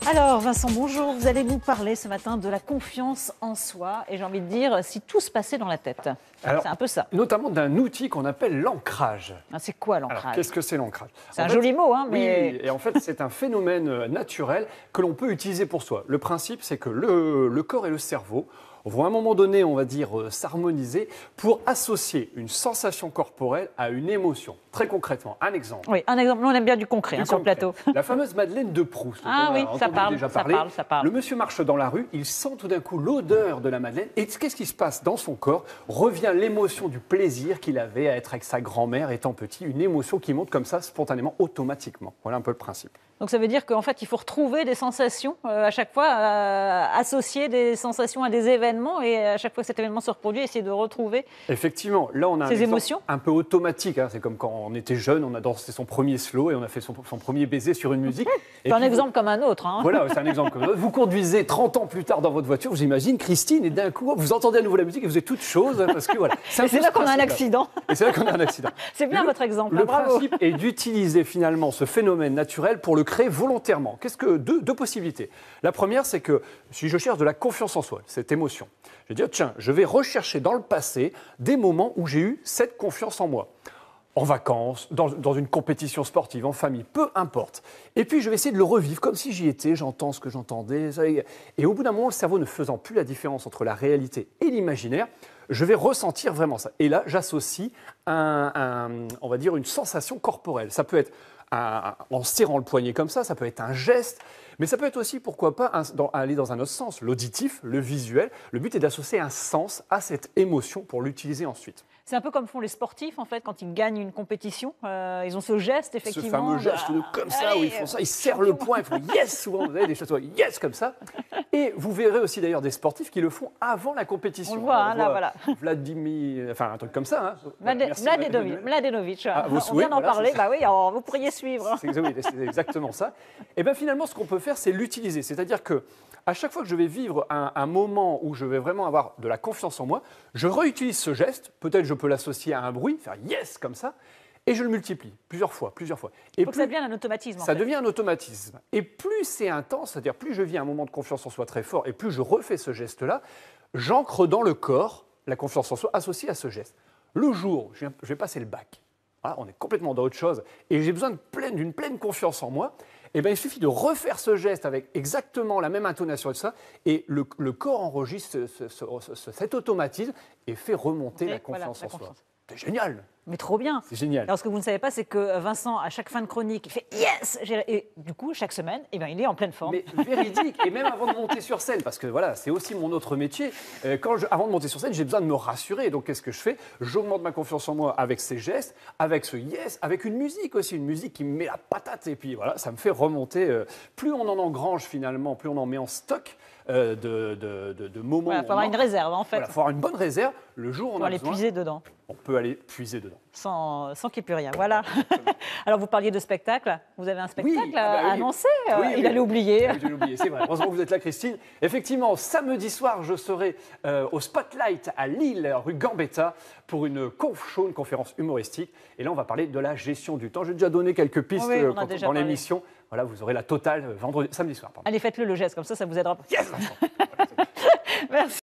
Alors Vincent, bonjour. Vous allez nous parler ce matin de la confiance en soi et j'ai envie de dire si tout se passait dans la tête. C'est un peu ça. Notamment d'un outil qu'on appelle l'ancrage. Ah, c'est quoi l'ancrage? Qu'est-ce que c'est l'ancrage? C'est un joli mot, hein, mais... Oui, et en fait c'est un phénomène naturel que l'on peut utiliser pour soi. Le principe c'est que le corps et le cerveau vont à un moment donné, on va dire, s'harmoniser pour associer une sensation corporelle à une émotion. Très concrètement, un exemple. Oui, un exemple. Nous, on aime bien du concret sur le plateau. La fameuse Madeleine de Proust. Ah oui, ça parle, ça parle. Le monsieur marche dans la rue, il sent tout d'un coup l'odeur de la Madeleine. Et qu'est-ce qui se passe dans son corps? Revient l'émotion du plaisir qu'il avait à être avec sa grand-mère étant petit. Une émotion qui monte comme ça, spontanément, automatiquement. Voilà un peu le principe. Donc ça veut dire qu'en fait, il faut retrouver des sensations à chaque fois, associer des sensations à des événements et à chaque fois que cet événement se reproduit, essayer de retrouver effectivement, là on a ces émotions un peu automatique. Hein. C'est comme quand on était jeune, on a dansé son premier slow et on a fait son premier baiser sur une musique. C'est un exemple comme un autre. Hein. Voilà, c'est un exemple comme un autre. Vous conduisez 30 ans plus tard dans votre voiture, j'imagine, Christine, et d'un coup, vous entendez à nouveau la musique et vous êtes toute chose. Parce que voilà. C'est là qu'on a un accident. Et c'est là qu'on a un accident. C'est bien votre exemple. Le bravo. principe est d'utiliser finalement ce phénomène naturel pour le créer volontairement. Qu'est-ce que deux possibilités. La première, c'est que si je cherche de la confiance en soi, cette émotion, je vais dire tiens, je vais rechercher dans le passé des moments où j'ai eu cette confiance en moi. En vacances, dans une compétition sportive, en famille, peu importe. Et puis je vais essayer de le revivre comme si j'y étais, j'entends ce que j'entendais. Et au bout d'un moment, le cerveau ne faisant plus la différence entre la réalité et l'imaginaire, je vais ressentir vraiment ça. Et là, j'associe on va dire une sensation corporelle. Ça peut être en serrant le poignet comme ça peut être un geste, mais ça peut être aussi, pourquoi pas, aller dans un autre sens, l'auditif, le visuel. Le but est d'associer un sens à cette émotion pour l'utiliser ensuite. C'est un peu comme font les sportifs, en fait, quand ils gagnent une compétition. Ils ont ce geste, effectivement. Ce fameux geste comme ça, allez, où ils font ça, ils serrent le poing, ils font yes, souvent, vous avez des choses, yes, comme ça. Et vous verrez aussi d'ailleurs des sportifs qui le font avant la compétition. On le voit, là, voilà. Vladimir, enfin un truc comme ça. Hein. Mladenovic. On vient d'en voilà, parler, bah oui, vous pourriez suivre. C'est exactement ça. Et bien finalement, ce qu'on peut faire, c'est l'utiliser. C'est-à-dire que à chaque fois que je vais vivre un moment où je vais vraiment avoir de la confiance en moi, je réutilise ce geste. Peut-être je peux l'associer à un bruit, faire yes comme ça, et je le multiplie plusieurs fois. Et donc ça devient un automatisme. Ça devient un automatisme. Et plus c'est intense, c'est-à-dire plus je vis un moment de confiance en soi très fort, et plus je refais ce geste-là, j'ancre dans le corps la confiance en soi associée à ce geste. Le jour où je vais passer le bac, voilà, on est complètement dans autre chose, et j'ai besoin d'une pleine confiance en moi, et bien, il suffit de refaire ce geste avec exactement la même intonation et tout ça, et le corps enregistre cet automatisme et fait remonter la confiance en soi. C'est génial. Mais trop bien. C'est génial. Alors, ce que vous ne savez pas, c'est que Vincent, à chaque fin de chronique, il fait yes. Et du coup, chaque semaine, il est en pleine forme. Mais véridique. Et même avant de monter sur scène, parce que voilà, c'est aussi mon autre métier. Avant de monter sur scène, j'ai besoin de me rassurer. Donc, qu'est-ce que je fais? J'augmente ma confiance en moi avec ces gestes, avec ce yes, avec une musique aussi, une musique qui me met la patate. Et puis voilà, ça me fait remonter. Plus on en engrange finalement, plus on en met en stock de moments. Il faut avoir une réserve en fait. Il faut avoir une bonne réserve. Le jour où on a aller puiser dedans. On peut aller puiser dedans. Sans qu'il n'y ait plus rien. Voilà. Alors, vous parliez de spectacle. Vous avez un spectacle à annoncer. Il allait oublier. Oui, je l'ai oublié, c'est vrai. Heureusement que vous êtes là, Christine. Effectivement, samedi soir, je serai au Spotlight à Lille, rue Gambetta, pour une conf show, une conférence humoristique. Et là, on va parler de la gestion du temps. J'ai déjà donné quelques pistes dans l'émission. Voilà, vous aurez la totale samedi soir. Allez, faites-le le geste, comme ça vous aidera. Yes. Merci.